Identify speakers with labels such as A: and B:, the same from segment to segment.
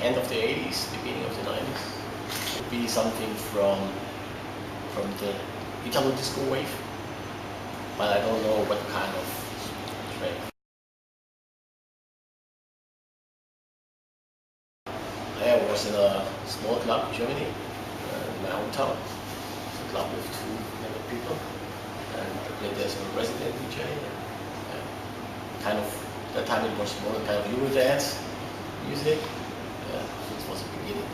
A: end of the 80s, beginning of the 90s. It would be something from the Italo disco wave, but I don't know what kind of track. I was in a small club in Germany, in my hometown. It's a club with 200 people, and I played there as a resident DJ. And, kind of, that time it was more kind of Eurodance music. So this was the beginning.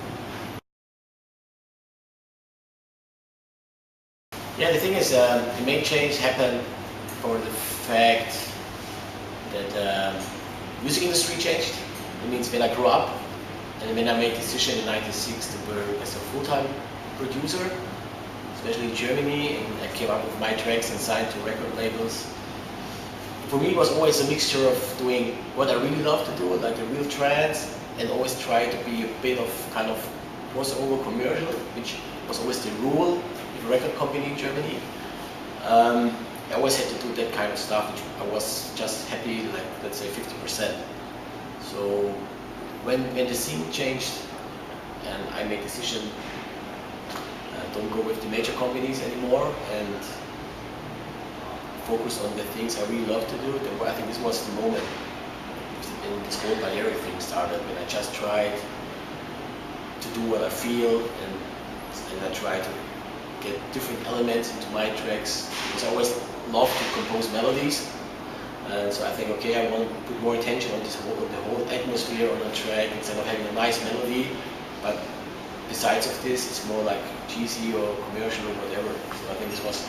A: Yeah, the thing is, the main change happened for the fact that the music industry changed. It means when I grew up, and when I made the decision in '96 to work as a full-time producer, especially in Germany, and I came up with my tracks and signed to record labels. For me, it was always a mixture of doing what I really love to do, like the real trance, and always try to be a bit of kind of crossover commercial, which was always the rule with a record company in Germany. I always had to do that kind of stuff, which I was just happy, like let's say 50%. So when the scene changed and I made the decision, don't go with the major companies anymore and focus on the things I really love to do, then I think this was the moment when this whole Balearic thing started, when I just tried to do what I feel and I tried to get different elements into my tracks, because I always love to compose melodies. And so I think, okay, I want to put more attention on the whole atmosphere on a track instead of having a nice melody. But besides of this, it's more like cheesy or commercial or whatever. So I think this was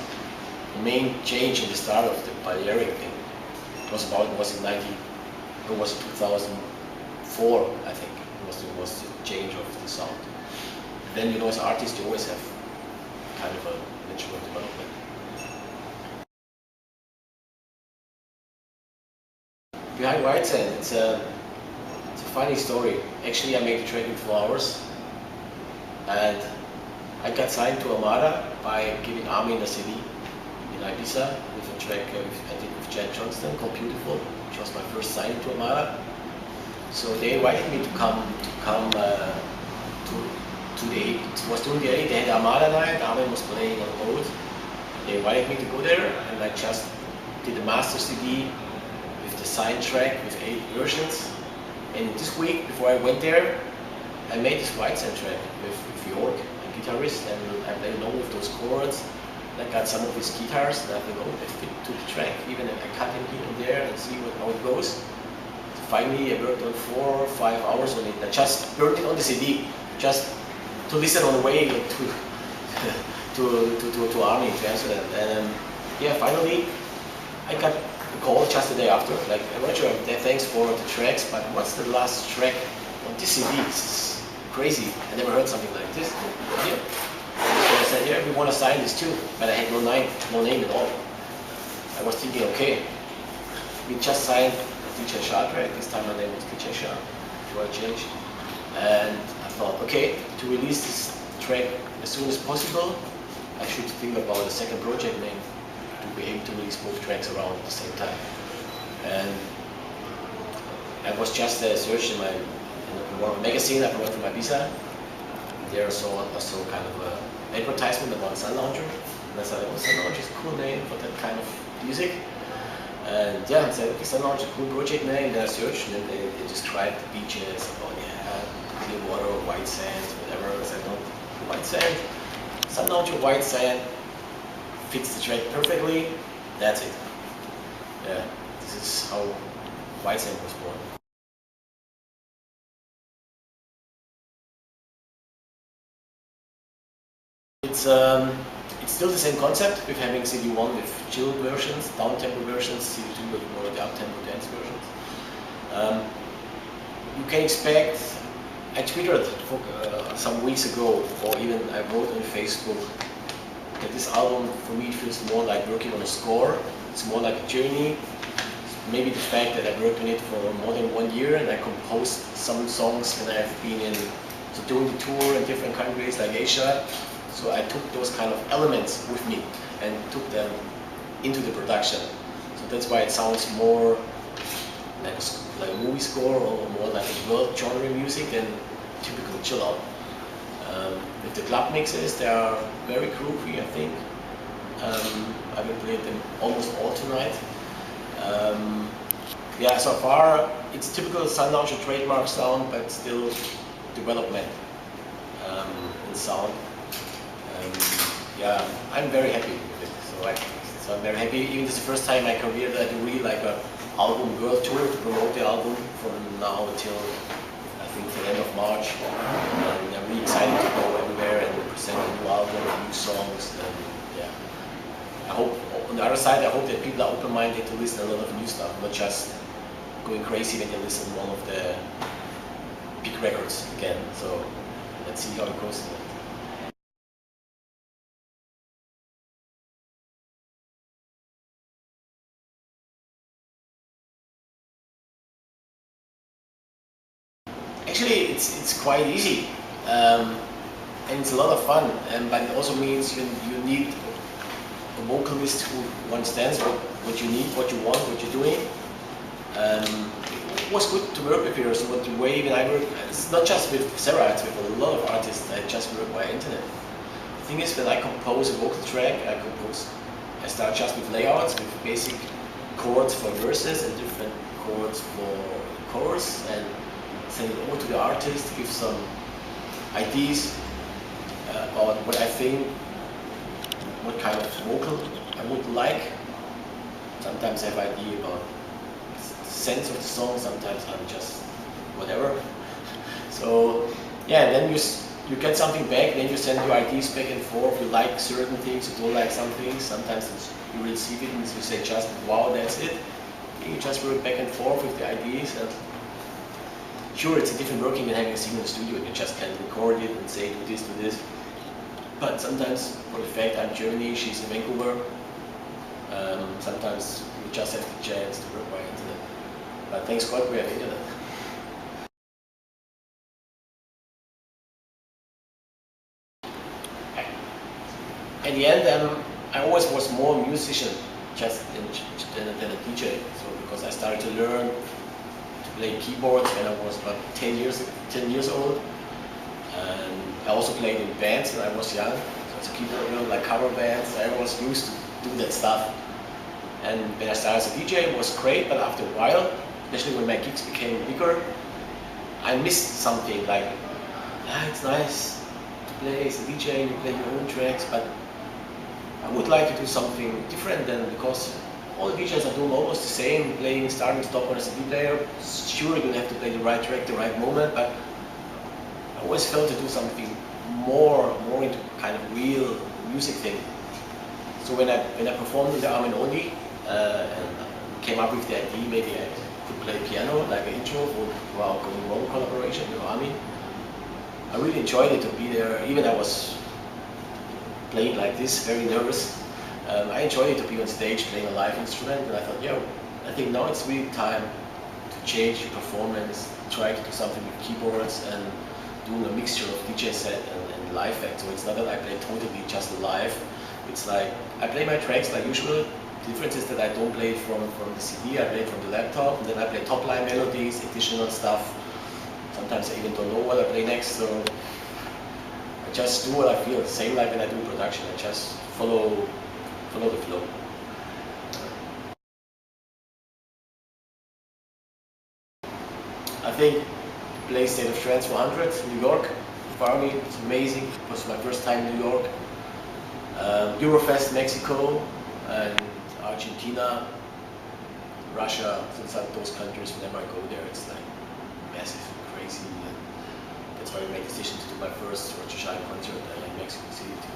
A: the main change in the start of the Balearic thing. It was in 2004, I think. It was the change of the sound. Then, you know, as artists, you always have kind of a natural development. Behind White Sand, it's a funny story. Actually, I made the track in 4 hours, and I got signed to Armada by giving Armin a CD in Ibiza with a track I did with Jan Johnston called Beautiful, which was my first signing to Armada. So they invited me to come to the, it was during the 8th, they had Armada night, Armin was playing on the boat. They invited me to go there, and I just did a master CD with the signed track with 8 versions. And this week, before I went there, I made this White Sand track with York, a guitarist, and I played along with those chords. And I got some of his guitars, and I think, oh, they fit to the track. Even I cut him here and there and see how it goes. So finally, I worked on 4 or 5 hours on it. I just burned it on the CD, just to listen on the way to Armin, to Amsterdam. And yeah, finally, I got a call just the day after, like, Roger, thanks for the tracks, but what's the last track on this CD? This is crazy. I never heard something like this. Yeah. So I said, yeah, we want to sign this too, but I had no name at all. I was thinking, okay, we just signed a DJ Shah track. This time my name was DJ Shah, before I changed. And I thought, okay, to release this track as soon as possible, I should think about a second project name to be able to release both tracks around at the same time. And I was just searching in one magazine I wrote from Ibiza. There I saw kind of an advertisement about Sunlounger. And I thought, oh, Sunlounger is a cool name for that kind of music. And yeah, I said, okay, Sunlounger is a cool project name. Then I searched, and then they described the beaches, about, clear water, white sand, whatever. I said, no, white sand. Sunlounger, white sand fits the track perfectly. That's it. Yeah, this is how White Sand was born. It's still the same concept with having CD1 with chill versions, down-tempo versions, CD2 with more of the up-tempo dance versions. You can expect, I tweeted some weeks ago, or even I wrote on Facebook, that this album, for me, it feels more like working on a score. It's more like a journey. Maybe the fact that I worked on it for more than 1 year, and I composed some songs when I've been doing the tour in different countries like Asia. So I took those kind of elements with me and took them into the production. So that's why it sounds more like a movie score, or more like a world genre music than typical chill out. With the club mixes, they are very groovy, I think. I will play them almost all tonight. Yeah, so far it's typical Sunlounger trademark sound, but still development in sound. Yeah, I'm very happy with it. So I'm very happy. Even this is the first time in my career that I do really like a album world tour to promote the album from now until I think the end of March. And I'm really excited to go everywhere and present a new album, new songs. And yeah, I hope on the other side, I hope that people are open-minded to listen to a lot of new stuff, not just going crazy when they listen to one of the big records again. So let's see how it goes. Actually, it's quite easy, and it's a lot of fun. But it also means you need a vocalist who understands what you need, what you want, what you're doing. It was good to work with here. So the way when I work, it's not just with Sarah, it's with a lot of artists. I just work by internet. The thing is, when I compose a vocal track, I start just with layouts, with basic chords for verses and different chords for chorus, and send it over to the artist, give some ideas about what I think, what kind of vocal I would like. Sometimes I have idea about the sense of the song, sometimes I'm just whatever. So yeah, then you get something back, then you send your ideas back and forth. You like certain things, you don't like some things. Sometimes you receive it and you say just, wow, that's it. You just work back and forth with the ideas. And sure, it's a different working than having a singer in the studio. You just can record it and say, do this, do this. But sometimes, for the fact I'm in Germany, she's in Vancouver, sometimes we just have the chance to work by internet. But thanks God we have internet. In the end, I always was more a musician just than a DJ. So because I started to learn to play keyboards when I was about 10 years old. And I also played in bands when I was young. So as a keyboard, like cover bands, I was used to do that stuff. And when I started as a DJ, it was great, but after a while, especially when my gigs became bigger, I missed something like, yeah, it's nice to play as a DJ, you play your own tracks, but I would like to do something different than, because all the DJs are doing almost the same, playing starting stop on a CD player. Sure, you have to play the right track, the right moment, but I always felt to do something more into kind of real music thing. So when I performed in the Armin Only and came up with the idea, maybe I could play piano like an intro for our Going Wrong collaboration with Armin. I really enjoyed it to be there, even I was playing like this, very nervous. I enjoyed it to be on stage playing a live instrument, and I thought, yeah, I think now it's really time to change your performance, try to do something with keyboards and doing a mixture of DJ set and live act. So it's not that I play totally just live. It's like I play my tracks like usual. The difference is that I don't play from the CD, I play from the laptop, and then I play top line melodies, additional stuff. Sometimes I even don't know what I play next, so I just do what I feel. Same like when I do production, I just follow the flow. I think play State of Trance 100 in New York. For me, it's amazing. It was my first time in New York. Eurofest Mexico and Argentina, Russia. So those countries, whenever I go there, it's like massive, crazy. And that's why I made the decision to do my first Shah concert in Mexico City too.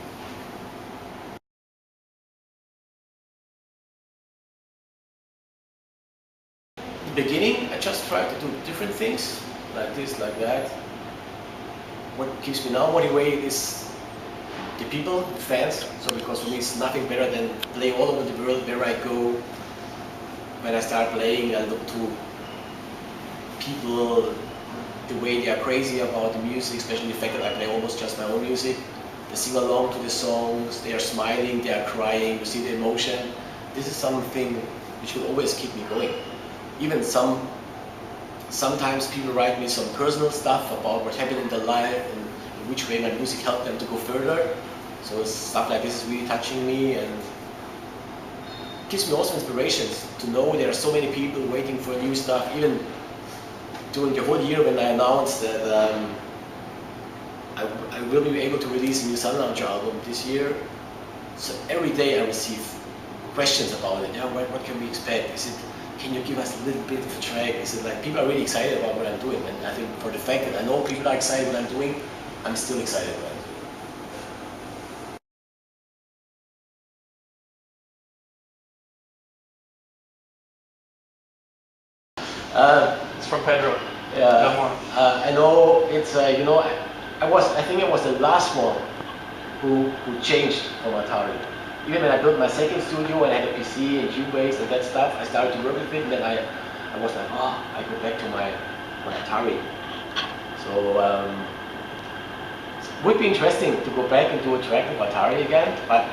A: In the beginning, I just tried to do different things, like this, like that. What keeps me now motivated is the people, the fans. So because for me it's nothing better than play all over the world where I go. When I start playing, I look to people, the way they are crazy about the music, especially the fact that I play almost just my own music. They sing along to the songs, they are smiling, they are crying, you see the emotion. This is something which will always keep me going. Even some Sometimes people write me some personal stuff about what happened in their life and in which way my music helped them to go further. So stuff like this is really touching me and gives me also inspirations to know there are so many people waiting for new stuff. Even during the whole year when I announced that I will be able to release a new Sunlounger album this year, so every day I receive questions about it. Yeah, what can we expect? Can you give us a little bit of a track? Is it like people are really excited about what I'm doing? And I think for the fact that I know people are excited what I'm doing, I'm still excited about it.
B: It's from Pedro.
A: Yeah,
B: No more.
A: I know it's you know I think I was the last one who changed from Atari. Even when I built my second studio and I had a PC and Cubase and that stuff, I started to work with it and then I was like, I go back to my Atari. So it would be interesting to go back and do a track with Atari again, but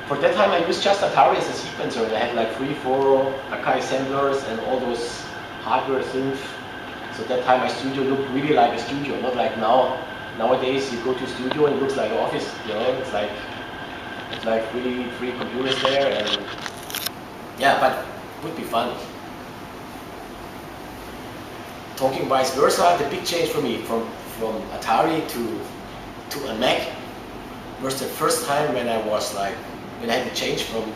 A: for that time I used just Atari as a sequencer and I had like 3, 4 Akai assemblers and all those hardware things. So that time my studio looked really like a studio, not like now. Nowadays you go to a studio and it looks like an office, you know, it's like three computers there and yeah, but it would be fun. Talking vice versa, the big change for me from Atari to a Mac was the first time when I had to change from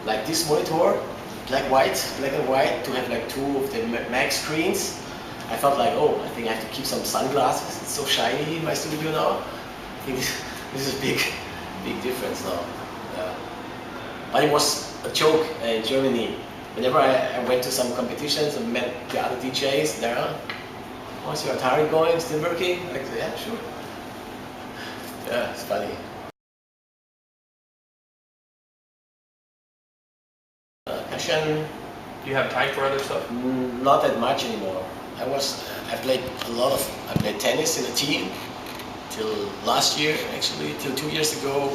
A: like this monitor, black and white, to have like 2 of the Mac screens. I felt like, oh, I think I have to keep some sunglasses. It's so shiny in my studio now. I think this is a big difference now. But it was a joke in Germany. Whenever I went to some competitions and met the other DJs there, how's your Atari going? Still working? Like, yeah, sure. Yeah, it's funny. Passion.
B: Do you have time for other stuff?
A: Not that much anymore. I played tennis in a team till last year, actually, till 2 years ago.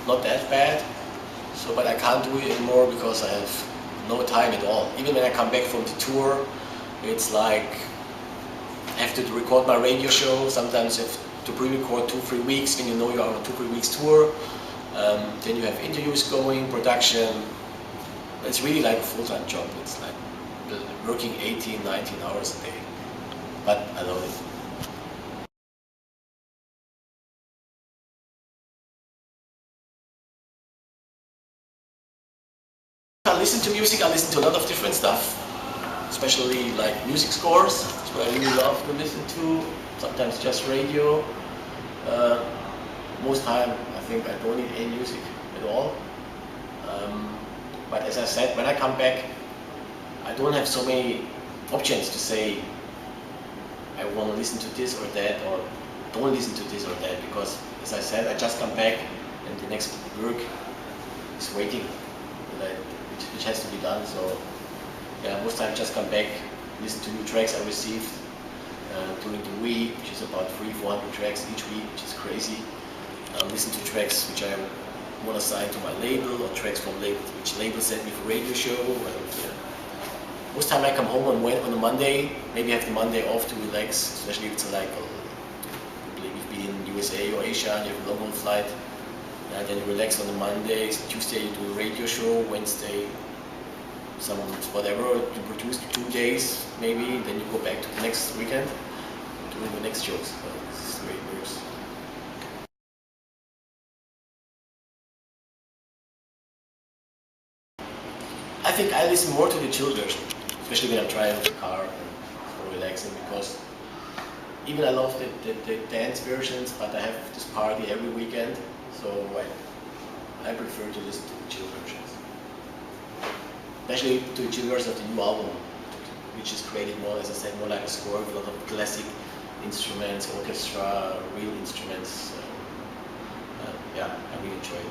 A: Not that bad. So, but I can't do it anymore because I have no time at all. Even when I come back from the tour, it's like I have to record my radio show. Sometimes you have to pre-record 2-3 weeks when you know you're on a 2-3 weeks tour. Then you have interviews going, production. It's really like a full-time job. It's like working 18, 19 hours a day. But I love it. I listen to music, I listen to a lot of different stuff, especially like music scores. That's what I really love to listen to. Sometimes just radio. Most time I think I don't need any music at all. But as I said, when I come back, I don't have so many options to say I want to listen to this or that or don't listen to this or that, because as I said, I just come back and the next work is waiting, which has to be done. So yeah, most times just come back, listen to new tracks I received during the week, which is about 300-400 tracks each week, which is crazy. Listen to tracks which I want to sign to my label, or tracks from which label sent me for radio show. And, most time I come home on a Monday, maybe have the Monday off to relax, especially if it's like you've been in USA or Asia and you have a long flight. And then you relax on the Monday, Tuesday you do a radio show, Wednesday some whatever you produce 2 days maybe, then you go back to the next weekend doing the next shows. So this is the way it works. I think I listen more to the children, especially when I'm driving the car for relaxing, because even I love the dance versions, but I have this party every weekend, so I prefer to listen to the chill versions. Especially to the chill version of the new album, which is created more, as I said, more like a score with a lot of classic instruments, orchestra, real instruments. Yeah, I really enjoy it.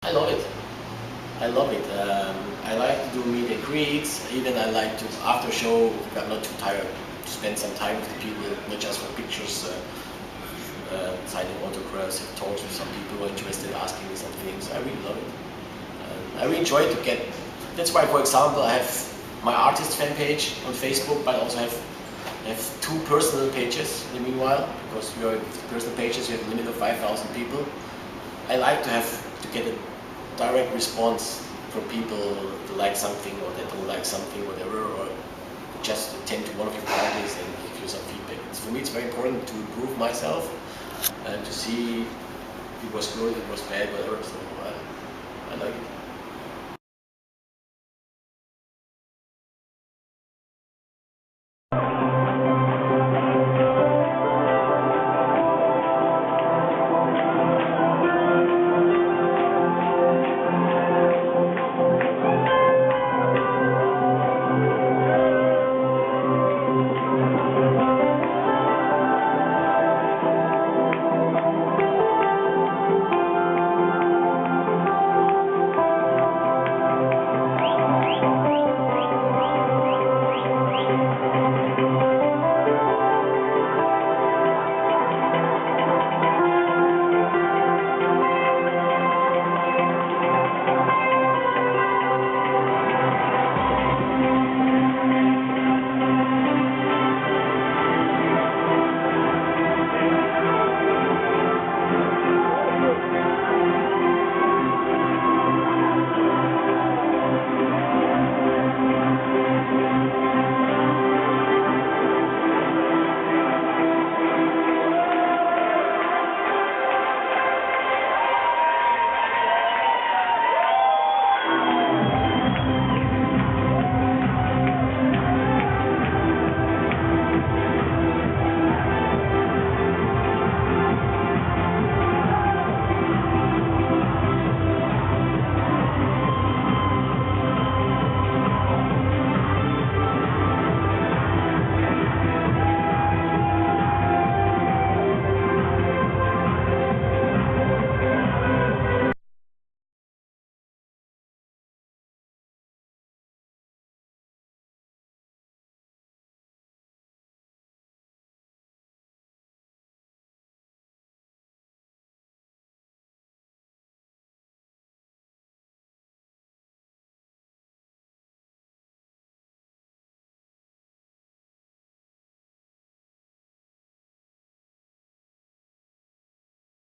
A: I love it. I love it. I like to do meet and greets. Even I like to after show if I'm not too tired. spend some time with the people, not just for pictures, signing autographs, have talks with some people who are interested, asking me some things. I really love it. I really enjoy to get. That's why, for example, I have my artist fan page on Facebook, but I also have 2 personal pages in the meanwhile, because we are personal pages, we have a limit of 5,000 people. I like to get a direct response from people who like something or that don't like something, whatever, or just attend to one of your parties and give you some feedback. For me, it's very important to improve myself and to see if it was good, if it was bad, whatever. So I like it.